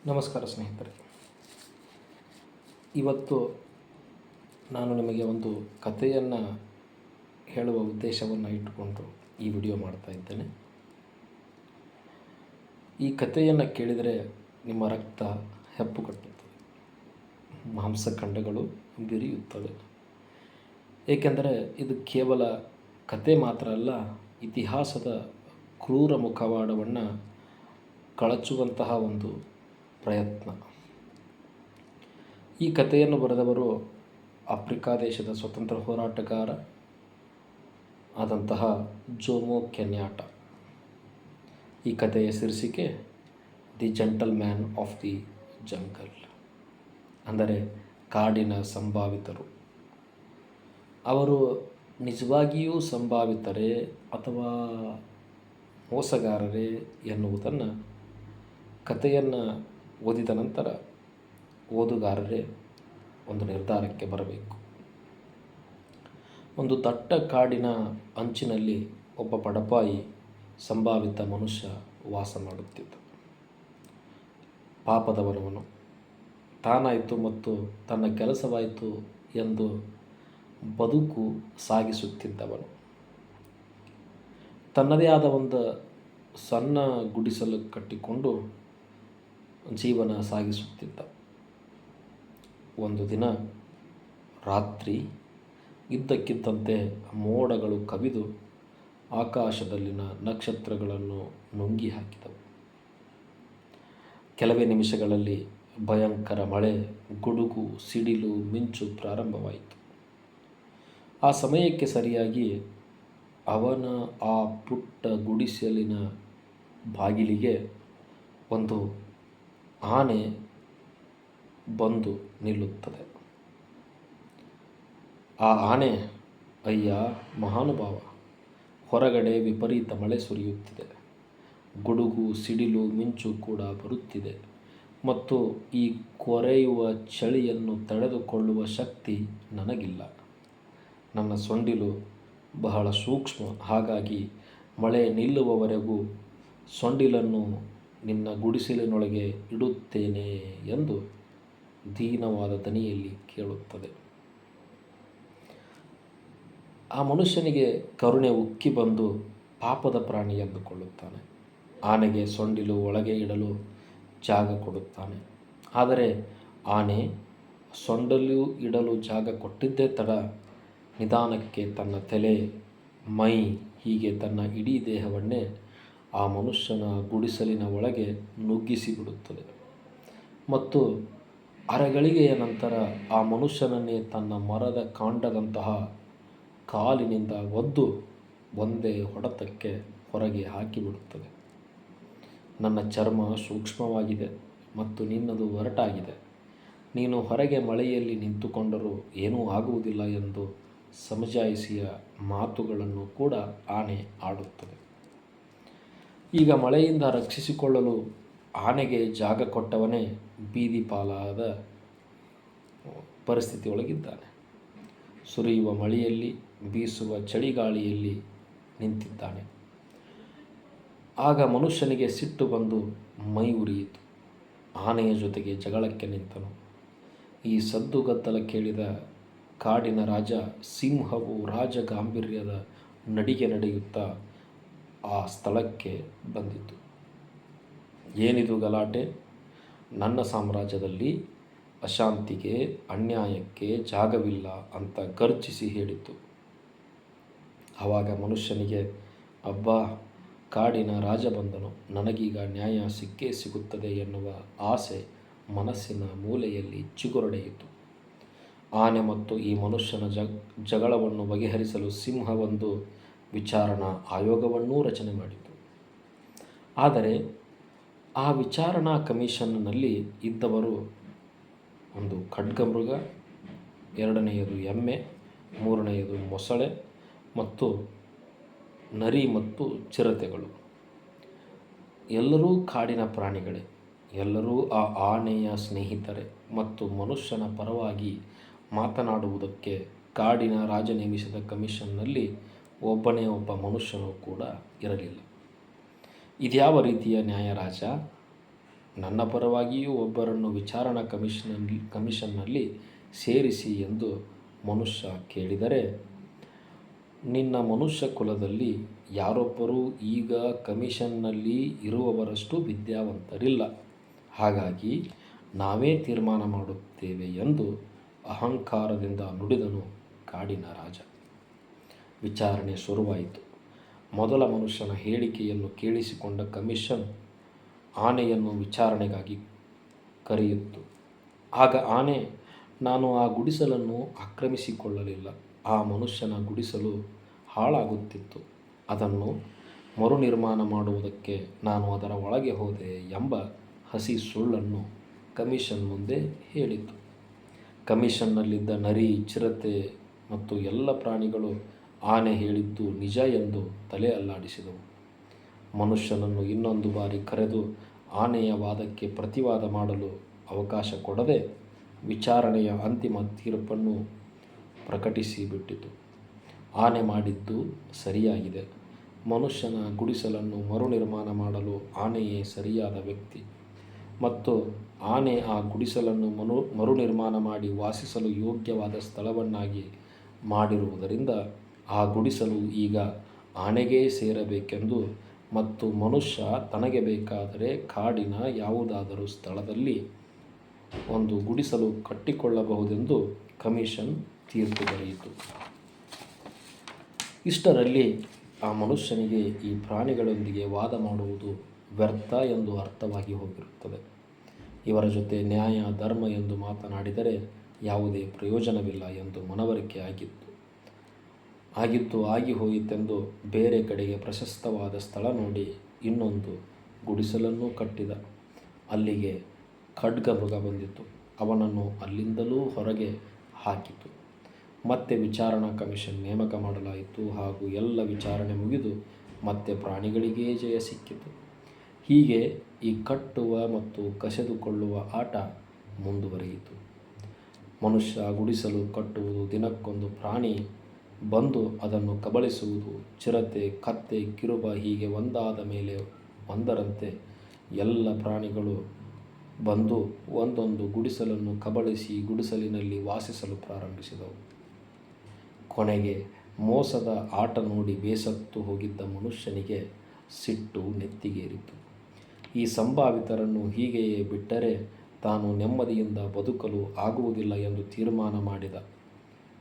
ನಮಸ್ಕಾರ ಸ್ನೇಹಿತರೆ. ಇವತ್ತು ನಾನು ನಿಮಗೆ ಒಂದು ಕಥೆಯನ್ನು ಹೇಳುವ ಉದ್ದೇಶವನ್ನು ಇಟ್ಟುಕೊಂಡು ಈ ವಿಡಿಯೋ ಮಾಡ್ತಾ ಇದ್ದೇನೆ. ಈ ಕಥೆಯನ್ನು ಕೇಳಿದರೆ ನಿಮ್ಮ ರಕ್ತ ಹೆಪ್ಪುಗಟ್ಟುತ್ತದೆ, ಮಾಂಸಖಂಡಗಳು ಬಿರಿಯುತ್ತವೆ. ಏಕೆಂದರೆ ಇದು ಕೇವಲ ಕತೆ ಮಾತ್ರ ಅಲ್ಲ, ಇತಿಹಾಸದ ಕ್ರೂರ ಮುಖವಾಡವನ್ನು ಕಳಚುವಂತಹ ಒಂದು ಪ್ರಯತ್ನ. ಈ ಕಥೆಯನ್ನು ಬರೆದವರು ಆಫ್ರಿಕಾ ದೇಶದ ಸ್ವತಂತ್ರ ಹೋರಾಟಗಾರ ಆದಂತಹ ಜೋಮೋ ಕೆನ್ಯಾಟ. ಈ ಕಥೆಯ ಶೀರ್ಷಿಕೆ the gentle man of the jungle, ಅಂದರೆ ಕಾಡಿನ ಸಂಭಾವಿತರು. ಅವರು ನಿಜವಾಗಿಯೂ ಸಂಭಾವಿತರೇ ಅಥವಾ ಮೋಸಗಾರರೇ ಎನ್ನುವುದನ್ನು ಕಥೆಯನ್ನು ಓದಿದ ನಂತರ ಓದುಗಾರರೇ ಒಂದು ನಿರ್ಧಾರಕ್ಕೆ ಬರಬೇಕು. ಒಂದು ದಟ್ಟ ಕಾಡಿನ ಅಂಚಿನಲ್ಲಿ ಒಬ್ಬ ಬಡಪಾಯಿ ಸಂಭಾವಿತ ಮನುಷ್ಯ ವಾಸ ಮಾಡುತ್ತಿದ್ದ. ಪಾಪದವನವನು ತಾನಾಯಿತು ಮತ್ತು ತನ್ನ ಕೆಲಸವಾಯಿತು ಎಂದು ಬದುಕು ಸಾಗಿಸುತ್ತಿದ್ದವನು. ತನ್ನದೇ ಆದ ಒಂದು ಸಣ್ಣ ಗುಡಿಸಲು ಕಟ್ಟಿಕೊಂಡು ಜೀವನ ಸಾಗಿಸುತ್ತಿದ್ದ. ಒಂದು ದಿನ ರಾತ್ರಿ ಇದ್ದಕ್ಕಿದ್ದಂತೆ ಮೋಡಗಳು ಕವಿದು ಆಕಾಶದಲ್ಲಿನ ನಕ್ಷತ್ರಗಳನ್ನು ನುಂಗಿ ಹಾಕಿದವು. ಕೆಲವೇ ನಿಮಿಷಗಳಲ್ಲಿ ಭಯಂಕರ ಮಳೆ, ಗುಡುಗು, ಸಿಡಿಲು, ಮಿಂಚು ಪ್ರಾರಂಭವಾಯಿತು. ಆ ಸಮಯಕ್ಕೆ ಸರಿಯಾಗಿ ಅವನ ಆ ಪುಟ್ಟ ಗುಡಿಸಲಿನ ಬಾಗಿಲಿಗೆ ಒಂದು ಆನೆ ಬಂದು ನಿಲ್ಲುತ್ತದೆ. ಆ ಆನೆ, ಅಯ್ಯ ಮಹಾನುಭಾವ, ಹೊರಗಡೆ ವಿಪರೀತ ಮಳೆ ಸುರಿಯುತ್ತಿದೆ, ಗುಡುಗು, ಸಿಡಿಲು, ಮಿಂಚು ಕೂಡ ಬರುತ್ತಿದೆ ಮತ್ತು ಈ ಕೊರೆಯುವ ಚಳಿಯನ್ನು ತಡೆದುಕೊಳ್ಳುವ ಶಕ್ತಿ ನನಗಿಲ್ಲ. ನನ್ನ ಸೊಂಡಿಲು ಬಹಳ ಸೂಕ್ಷ್ಮ, ಹಾಗಾಗಿ ಮಳೆ ನಿಲ್ಲುವವರೆಗೂ ಸೊಂಡಿಲನ್ನು ನಿನ್ನ ಗುಡಿಸಲಿನೊಳಗೆ ಇಡುತ್ತೇನೆ ಎಂದು ದೀನವಾದ ದನಿಯಲ್ಲಿ ಕೇಳುತ್ತದೆ. ಆ ಮನುಷ್ಯನಿಗೆ ಕರುಣೆ ಉಕ್ಕಿ ಬಂದು ಪಾಪದ ಪ್ರಾಣಿ ಎಂದುಕೊಳ್ಳುತ್ತಾನೆ. ಆನೆಗೆ ಸೊಂಡಿಲು ಒಳಗೆ ಇಡಲು ಜಾಗ ಕೊಡುತ್ತಾನೆ. ಆದರೆ ಆನೆ ಸೊಂಡಿಲು ಇಡಲು ಜಾಗ ಕೊಟ್ಟಿದ್ದೇ ತಡ, ನಿಧಾನಕ್ಕೆ ತನ್ನ ತಲೆ, ಮೈ, ಹೀಗೆ ತನ್ನ ಇಡೀ ದೇಹವನ್ನೇ ಆ ಮನುಷ್ಯನ ಗುಡಿಸಲಿನ ಒಳಗೆ ನುಗ್ಗಿಸಿಬಿಡುತ್ತದೆ ಮತ್ತು ಅರೆಗಳಿಗೆಯ ನಂತರ ಆ ಮನುಷ್ಯನನ್ನೇ ತನ್ನ ಮರದ ಕಾಂಡದಂತಹ ಕಾಲಿನಿಂದ ಒದ್ದು ಒಂದೇ ಹೊಡೆತಕ್ಕೆ ಹೊರಗೆ ಹಾಕಿಬಿಡುತ್ತದೆ. ನನ್ನ ಚರ್ಮ ಸೂಕ್ಷ್ಮವಾಗಿದೆ ಮತ್ತು ನಿನ್ನದು ಒರಟಾಗಿದೆ. ನೀನು ಹೊರಗೆ ಮಳೆಯಲ್ಲಿ ನಿಂತುಕೊಂಡರೂ ಏನೂ ಆಗುವುದಿಲ್ಲ ಎಂದು ಸಮಜಾಯಿಸಿಯ ಮಾತುಗಳನ್ನು ಕೂಡ ಆನೆ ಆಡುತ್ತದೆ. ಈಗ ಮಳೆಯಿಂದ ರಕ್ಷಿಸಿಕೊಳ್ಳಲು ಆನೆಗೆ ಜಾಗ ಕೊಟ್ಟವನೇ ಬೀದಿ ಪಾಲಾದ ಪರಿಸ್ಥಿತಿಯೊಳಗಿದ್ದಾನೆ. ಸುರಿಯುವ ಮಳೆಯಲ್ಲಿ, ಬೀಸುವ ಚಳಿಗಾಳಿಯಲ್ಲಿ ನಿಂತಿದ್ದಾನೆ. ಆಗ ಮನುಷ್ಯನಿಗೆ ಸಿಟ್ಟು ಬಂದು ಮೈ ಉರಿಯಿತು. ಆನೆಯ ಜೊತೆಗೆ ಜಗಳಕ್ಕೆ ನಿಂತನು. ಈ ಸದ್ದುಗದ್ದಲ ಕೇಳಿದ ಕಾಡಿನ ರಾಜ ಸಿಂಹವು ರಾಜ ಗಾಂಭೀರ್ಯದ ನಡಿಗೆ ನಡೆಯುತ್ತಾ ಆ ಸ್ಥಳಕ್ಕೆ ಬಂದಿತು. ಏನಿದು ಗಲಾಟೆ? ನನ್ನ ಸಾಮ್ರಾಜ್ಯದಲ್ಲಿ ಅಶಾಂತಿಗೆ, ಅನ್ಯಾಯಕ್ಕೆ ಜಾಗವಿಲ್ಲ ಅಂತ ಗರ್ಜಿಸಿ ಹೇಳಿತು. ಆವಾಗ ಮನುಷ್ಯನಿಗೆ, ಅಬ್ಬಾ, ಕಾಡಿನ ರಾಜ ಬಂದನು, ನನಗೀಗ ನ್ಯಾಯ ಸಿಕ್ಕೇ ಸಿಗುತ್ತದೆ ಎನ್ನುವ ಆಸೆ ಮನಸ್ಸಿನ ಮೂಲೆಯಲ್ಲಿ ಚಿಗುರೊಡೆಯಿತು. ಆನೆ ಮತ್ತು ಈ ಮನುಷ್ಯನ ಜಗಳವನ್ನು ಬಗೆಹರಿಸಲು ಸಿಂಹ ಒಂದು ವಿಚಾರಣಾ ಆಯೋಗವನ್ನೂ ರಚನೆ ಮಾಡಿತು. ಆದರೆ ಆ ವಿಚಾರಣಾ ಕಮಿಷನ್ನಲ್ಲಿ ಇದ್ದವರು ಒಂದು ಖಡ್ಗಮೃಗ, ಎರಡನೆಯದು ಎಮ್ಮೆ, ಮೂರನೆಯದು ಮೊಸಳೆ ಮತ್ತು ನರಿ ಮತ್ತು ಚಿರತೆಗಳು. ಎಲ್ಲರೂ ಕಾಡಿನ ಪ್ರಾಣಿಗಳೇ, ಎಲ್ಲರೂ ಆ ಆನೆಯ ಸ್ನೇಹಿತರೆ ಮತ್ತು ಮನುಷ್ಯನ ಪರವಾಗಿ ಮಾತನಾಡುವುದಕ್ಕೆ ಕಾಡಿನ ರಾಜ ನೇಮಿಸಿದ ಕಮಿಷನ್ನಲ್ಲಿ ಒಬ್ಬನೇ ಒಬ್ಬ ಮನುಷ್ಯನೂ ಕೂಡ ಇರಲಿಲ್ಲ. ಇದ್ಯಾವ ರೀತಿಯ ನ್ಯಾಯ ರಾಜ? ನನ್ನ ಪರವಾಗಿಯೂ ಒಬ್ಬರನ್ನು ವಿಚಾರಣಾ ಕಮಿಷನ್ನಲ್ಲಿ ಸೇರಿಸಿ ಎಂದು ಮನುಷ್ಯ ಕೇಳಿದರೆ, ನಿನ್ನ ಮನುಷ್ಯ ಕುಲದಲ್ಲಿ ಯಾರೊಬ್ಬರೂ ಈಗ ಕಮಿಷನ್ನಲ್ಲಿ ಇರುವವರಷ್ಟು ವಿದ್ಯಾವಂತರಿಲ್ಲ, ಹಾಗಾಗಿ ನಾವೇ ತೀರ್ಮಾನ ಮಾಡುತ್ತೇವೆ ಎಂದು ಅಹಂಕಾರದಿಂದ ನುಡಿದನು ಕಾಡಿನ ರಾಜ. ವಿಚಾರಣೆ ಶುರುವಾಯಿತು. ಮೊದಲ ಮನುಷ್ಯನ ಹೇಳಿಕೆಯನ್ನು ಕೇಳಿಸಿಕೊಂಡ ಕಮಿಷನ್ ಆನೆಯನ್ನು ವಿಚಾರಣೆಗಾಗಿ ಕರೆಯಿತು. ಆಗ ಆನೆ, ನಾನು ಆ ಗುಡಿಸಲನ್ನು ಆಕ್ರಮಿಸಿಕೊಳ್ಳಲಿಲ್ಲ. ಆ ಮನುಷ್ಯನ ಗುಡಿಸಲು ಹಾಳಾಗುತ್ತಿತ್ತು. ಅದನ್ನು ಮರುನಿರ್ಮಾಣ ಮಾಡುವುದಕ್ಕೆ ನಾನು ಅದರ ಒಳಗೆ ಹೋದೆ ಎಂಬ ಹಸಿ ಸುಳ್ಳನ್ನು ಕಮಿಷನ್ ಮುಂದೆ ಹೇಳಿತು. ಕಮಿಷನ್ನಲ್ಲಿದ್ದ ನರಿ, ಚಿರತೆ ಮತ್ತು ಎಲ್ಲ ಪ್ರಾಣಿಗಳು ಆನೆ ಹೇಳಿದ್ದು ನಿಜ ಎಂದು ತಲೆ ಅಲ್ಲಾಡಿಸಿದವು. ಮನುಷ್ಯನನ್ನು ಇನ್ನೊಂದು ಬಾರಿ ಕರೆದು ಆನೆಯ ವಾದಕ್ಕೆ ಪ್ರತಿವಾದ ಮಾಡಲು ಅವಕಾಶ ಕೊಡದೆ ವಿಚಾರಣೆಯ ಅಂತಿಮ ತೀರ್ಪನ್ನು ಪ್ರಕಟಿಸಿಬಿಟ್ಟಿತು. ಆನೆ ಮಾಡಿದ್ದು ಸರಿಯಾಗಿದೆ. ಮನುಷ್ಯನ ಗುಡಿಸಲನ್ನು ಮರುನಿರ್ಮಾಣ ಮಾಡಲು ಆನೆಯೇ ಸರಿಯಾದ ವ್ಯಕ್ತಿ ಮತ್ತು ಆನೆ ಆ ಗುಡಿಸಲನ್ನು ಮರುನಿರ್ಮಾಣ ಮಾಡಿ ವಾಸಿಸಲು ಯೋಗ್ಯವಾದ ಸ್ಥಳವನ್ನಾಗಿ ಮಾಡಿರುವುದರಿಂದ ಆ ಗುಡಿಸಲು ಈಗ ಆನೆಗೇ ಸೇರಬೇಕೆಂದು ಮತ್ತು ಮನುಷ್ಯ ತನಗೆ ಬೇಕಾದರೆ ಕಾಡಿನ ಯಾವುದಾದರೂ ಸ್ಥಳದಲ್ಲಿ ಒಂದು ಗುಡಿಸಲು ಕಟ್ಟಿಕೊಳ್ಳಬಹುದೆಂದು ಕಮಿಷನ್ ತೀರ್ಪು ಬರೆಯಿತು. ಇಷ್ಟರಲ್ಲಿ ಆ ಮನುಷ್ಯನಿಗೆ ಈ ಪ್ರಾಣಿಗಳೊಂದಿಗೆ ವಾದ ಮಾಡುವುದು ವ್ಯರ್ಥ ಎಂದು ಅರ್ಥವಾಗಿ ಹೋಗಿರುತ್ತದೆ. ಇವರ ಜೊತೆ ನ್ಯಾಯ, ಧರ್ಮ ಎಂದು ಮಾತನಾಡಿದರೆ ಯಾವುದೇ ಪ್ರಯೋಜನವಿಲ್ಲ ಎಂದು ಮನವರಿಕೆ ಆಗಿದ್ದು ಆಗಿ ಹೋಯಿತೆಂದು ಬೇರೆ ಕಡೆಗೆ ಪ್ರಶಸ್ತವಾದ ಸ್ಥಳ ನೋಡಿ ಇನ್ನೊಂದು ಗುಡಿಸಲನ್ನು ಕಟ್ಟಿದ. ಅಲ್ಲಿಗೆ ಖಡ್ಗಮೃಗ ಬಂದಿತು. ಅವನನ್ನು ಅಲ್ಲಿಂದಲೂ ಹೊರಗೆ ಹಾಕಿತು. ಮತ್ತೆ ವಿಚಾರಣಾ ಕಮಿಷನ್ ನೇಮಕ ಮಾಡಲಾಯಿತು ಹಾಗೂ ಎಲ್ಲ ವಿಚಾರಣೆ ಮುಗಿದು ಮತ್ತೆ ಪ್ರಾಣಿಗಳಿಗೇ ಜಯ ಸಿಕ್ಕಿತು. ಹೀಗೆ ಈ ಕಟ್ಟುವ ಮತ್ತು ಕಸಿದುಕೊಳ್ಳುವ ಆಟ ಮುಂದುವರಿಯಿತು. ಮನುಷ್ಯ ಗುಡಿಸಲು ಕಟ್ಟುವುದು, ದಿನಕ್ಕೊಂದು ಪ್ರಾಣಿ ಬಂದು ಅದನ್ನು ಕಬಳಿಸುವುದು, ಚಿರತೆ, ಕತ್ತೆ, ಕಿರುಬ ಹೀಗೆ ಒಂದಾದ ಮೇಲೆ ಒಂದರಂತೆ ಎಲ್ಲ ಪ್ರಾಣಿಗಳು ಬಂದು ಒಂದೊಂದು ಗುಡಿಸಲನ್ನು ಕಬಳಿಸಿ ಗುಡಿಸಲಿನಲ್ಲಿ ವಾಸಿಸಲು ಪ್ರಾರಂಭಿಸಿದವು. ಕೊನೆಗೆ ಮೋಸದ ಆಟ ನೋಡಿ ಬೇಸತ್ತು ಹೋಗಿದ್ದ ಮನುಷ್ಯನಿಗೆ ಸಿಟ್ಟು ನೆತ್ತಿಗೇರಿತು. ಈ ಸಂಭಾವಿತರನ್ನು ಹೀಗೆಯೇ ಬಿಟ್ಟರೆ ತಾನು ನೆಮ್ಮದಿಯಿಂದ ಬದುಕಲು ಆಗುವುದಿಲ್ಲ ಎಂದು ತೀರ್ಮಾನ ಮಾಡಿದ.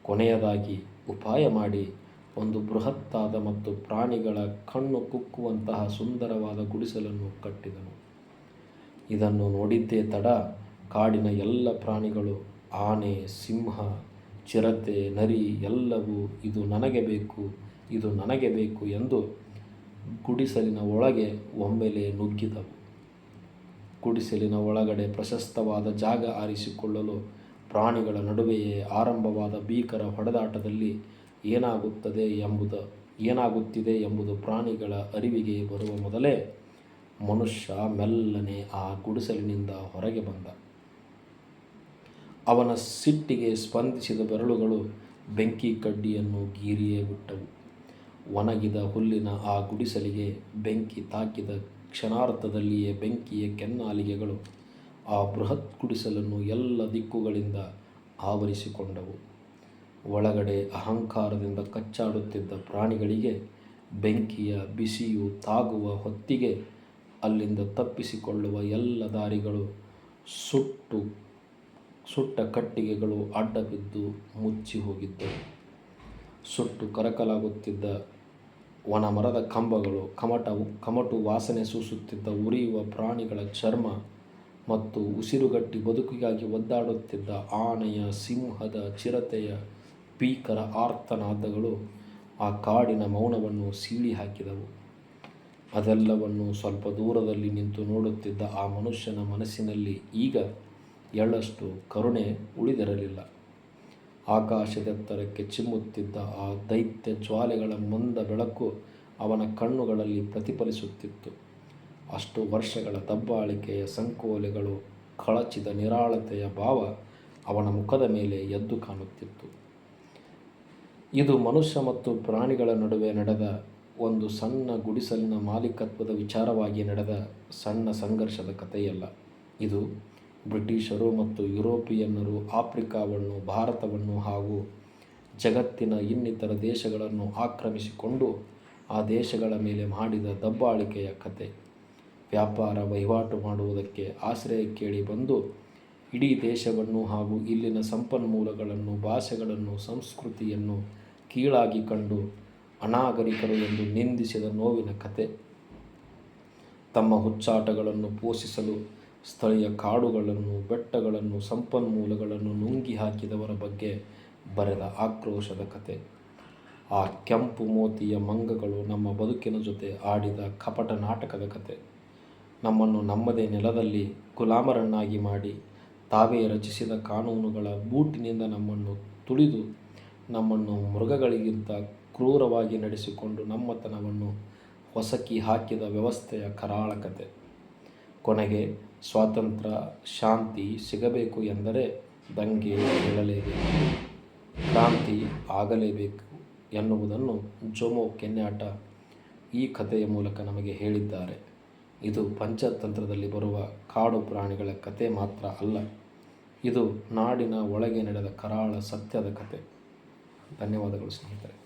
ಕೊನೆಯದಾಗಿ ಉಪಾಯ ಮಾಡಿ ಒಂದು ಬೃಹತ್ತಾದ ಮತ್ತು ಪ್ರಾಣಿಗಳ ಕಣ್ಣು ಕುಕ್ಕುವಂತಹ ಸುಂದರವಾದ ಗುಡಿಸಲನ್ನು ಕಟ್ಟಿದನು. ಇದನ್ನು ನೋಡಿದ್ದೇ ತಡ ಕಾಡಿನ ಎಲ್ಲ ಪ್ರಾಣಿಗಳು, ಆನೆ, ಸಿಂಹ, ಚಿರತೆ, ನರಿ ಎಲ್ಲವೂ ಇದು ನನಗೆ ಬೇಕು, ಇದು ನನಗೆ ಬೇಕು ಎಂದು ಗುಡಿಸಲಿನ ಒಳಗೆ ಒಮ್ಮೆಲೇ ನುಗ್ಗಿದವು. ಗುಡಿಸಲಿನ ಒಳಗಡೆ ಪ್ರಶಸ್ತವಾದ ಜಾಗ ಆರಿಸಿಕೊಳ್ಳಲು ಪ್ರಾಣಿಗಳ ನಡುವೆಯೇ ಆರಂಭವಾದ ಭೀಕರ ಹೊಡೆದಾಟದಲ್ಲಿ ಏನಾಗುತ್ತಿದೆ ಎಂಬುದು ಪ್ರಾಣಿಗಳ ಅರಿವಿಗೆ ಬರುವ ಮೊದಲೇ ಮನುಷ್ಯ ಮೆಲ್ಲನೆ ಆ ಗುಡಿಸಲಿನಿಂದ ಹೊರಗೆ ಬಂದ. ಅವನ ಸಿಟ್ಟಿಗೆ ಸ್ಪಂದಿಸಿದ ಬೆರಳುಗಳು ಬೆಂಕಿ ಕಡ್ಡಿಯನ್ನು ಗೀರಿಯೇ ಬಿಟ್ಟವು. ಒಣಗಿದ ಹುಲ್ಲಿನ ಆ ಗುಡಿಸಲಿಗೆ ಬೆಂಕಿ ತಾಕಿದ ಕ್ಷಣಾರ್ಧದಲ್ಲಿಯೇ ಬೆಂಕಿಯ ಕೆನ್ನಾಲಿಗೆಗಳು ಆ ಬೃಹತ್ ಗುಡಿಸಲನ್ನು ಎಲ್ಲ ದಿಕ್ಕುಗಳಿಂದ ಆವರಿಸಿಕೊಂಡವು. ಒಳಗಡೆ ಅಹಂಕಾರದಿಂದ ಕಚ್ಚಾಡುತ್ತಿದ್ದ ಪ್ರಾಣಿಗಳಿಗೆ ಬೆಂಕಿಯ ಬಿಸಿಯು ತಾಗುವ ಹೊತ್ತಿಗೆ ಅಲ್ಲಿಂದ ತಪ್ಪಿಸಿಕೊಳ್ಳುವ ಎಲ್ಲ ದಾರಿಗಳು, ಸುಟ್ಟ ಕಟ್ಟಿಗೆಗಳು ಅಡ್ಡಬಿದ್ದು ಮುಚ್ಚಿ ಹೋಗಿದ್ದವು. ಸುಟ್ಟು ಕರಕಲಾಗುತ್ತಿದ್ದ ವನಮರದ ಕಂಬಗಳು, ಕಮಟು ವಾಸನೆ ಸೂಸುತ್ತಿದ್ದ ಉರಿಯುವ ಪ್ರಾಣಿಗಳ ಚರ್ಮ ಮತ್ತು ಉಸಿರುಗಟ್ಟಿ ಬದುಕಿಗಾಗಿ ಒದ್ದಾಡುತ್ತಿದ್ದ ಆನೆಯ, ಸಿಂಹದ, ಚಿರತೆಯ ಭೀಕರ ಆರ್ತನಾದಗಳು ಆ ಕಾಡಿನ ಮೌನವನ್ನು ಸೀಳಿ ಹಾಕಿದವು. ಅದೆಲ್ಲವನ್ನು ಸ್ವಲ್ಪ ದೂರದಲ್ಲಿ ನಿಂತು ನೋಡುತ್ತಿದ್ದ ಆ ಮನುಷ್ಯನ ಮನಸ್ಸಿನಲ್ಲಿ ಈಗ ಎಳ್ಳಷ್ಟು ಕರುಣೆ ಉಳಿದಿರಲಿಲ್ಲ. ಆಕಾಶದೆತ್ತರಕ್ಕೆ ಚಿಮ್ಮುತ್ತಿದ್ದ ಆ ದೈತ್ಯ ಜ್ವಾಲೆಗಳ ಮಂದ ಬೆಳಕು ಅವನ ಕಣ್ಣುಗಳಲ್ಲಿ ಪ್ರತಿಫಲಿಸುತ್ತಿತ್ತು. ಅಷ್ಟು ವರ್ಷಗಳ ದಬ್ಬಾಳಿಕೆಯ ಸಂಕೋಲೆಗಳು ಕಳಚಿದ ನಿರಾಳತೆಯ ಭಾವ ಅವನ ಮುಖದ ಮೇಲೆ ಎದ್ದು ಕಾಣುತ್ತಿತ್ತು. ಇದು ಮನುಷ್ಯ ಮತ್ತು ಪ್ರಾಣಿಗಳ ನಡುವೆ ನಡೆದ ಒಂದು ಸಣ್ಣ ಗುಡಿಸಲಿನ ಮಾಲೀಕತ್ವದ ವಿಚಾರವಾಗಿ ನಡೆದ ಸಣ್ಣ ಸಂಘರ್ಷದ ಕಥೆಯಲ್ಲ. ಇದು ಬ್ರಿಟಿಷರು ಮತ್ತು ಯುರೋಪಿಯನ್ನರು ಆಫ್ರಿಕಾವನ್ನು, ಭಾರತವನ್ನು ಹಾಗೂ ಜಗತ್ತಿನ ಇನ್ನಿತರ ದೇಶಗಳನ್ನು ಆಕ್ರಮಿಸಿಕೊಂಡು ಆ ದೇಶಗಳ ಮೇಲೆ ಮಾಡಿದ ದಬ್ಬಾಳಿಕೆಯ ಕತೆ. ವ್ಯಾಪಾರ ವಹಿವಾಟು ಮಾಡುವುದಕ್ಕೆ ಆಶ್ರಯ ಕೇಳಿ ಬಂದು ಇಡೀ ದೇಶವನ್ನು ಹಾಗೂ ಇಲ್ಲಿನ ಸಂಪನ್ಮೂಲಗಳನ್ನು, ಭಾಷೆಗಳನ್ನು, ಸಂಸ್ಕೃತಿಯನ್ನು ಕೀಳಾಗಿ ಕಂಡು ಅನಾಗರಿಕರು ಎಂದು ನಿಂದಿಸಿದ ನೋವಿನ ಕತೆ. ತಮ್ಮ ಹುಚ್ಚಾಟಗಳನ್ನು ಪೋಷಿಸಲು ಸ್ಥಳೀಯ ಕಾಡುಗಳನ್ನು, ಬೆಟ್ಟಗಳನ್ನು, ಸಂಪನ್ಮೂಲಗಳನ್ನು ನುಂಗಿ ಹಾಕಿದವರ ಬಗ್ಗೆ ಬರೆದ ಆಕ್ರೋಶದ ಕತೆ. ಆ ಕೆಂಪು ಮೋತಿಯ ಮಂಗಗಳು ನಮ್ಮ ಬದುಕಿನ ಜೊತೆ ಆಡಿದ ಕಪಟ ನಾಟಕದ ಕತೆ. ನಮ್ಮನ್ನು ನಮ್ಮದೇ ನೆಲದಲ್ಲಿ ಗುಲಾಮರನ್ನಾಗಿ ಮಾಡಿ, ತಾವೇ ರಚಿಸಿದ ಕಾನೂನುಗಳ ಬೂಟಿನಿಂದ ನಮ್ಮನ್ನು ತುಳಿದು, ನಮ್ಮನ್ನು ಮೃಗಗಳಿಗಿಂತ ಕ್ರೂರವಾಗಿ ನಡೆಸಿಕೊಂಡು ನಮ್ಮತನವನ್ನು ಹೊಸಕಿ ಹಾಕಿದ ವ್ಯವಸ್ಥೆಯ ಕರಾಳ ಕತೆ. ಕೊನೆಗೆ ಸ್ವಾತಂತ್ರ್ಯ, ಶಾಂತಿ ಸಿಗಬೇಕು ಎಂದರೆ ದಂಗೆ ಏಳಲೇಬೇಕು, ಕ್ರಾಂತಿ ಆಗಲೇಬೇಕು ಎನ್ನುವುದನ್ನು ಜೋಮೋ ಕೆನ್ಯಾಟಾ ಈ ಕಥೆಯ ಮೂಲಕ ನಮಗೆ ಹೇಳಿದ್ದಾರೆ. ಇದು ಪಂಚತಂತ್ರದಲ್ಲಿ ಬರುವ ಕಾಡು ಪ್ರಾಣಿಗಳ ಕತೆ ಮಾತ್ರ ಅಲ್ಲ, ಇದು ನಾಡಿನ ಒಳಗೆ ನಡೆದ ಕರಾಳ ಸತ್ಯದ ಕತೆ. ಧನ್ಯವಾದಗಳು ಸ್ನೇಹಿತರೆ.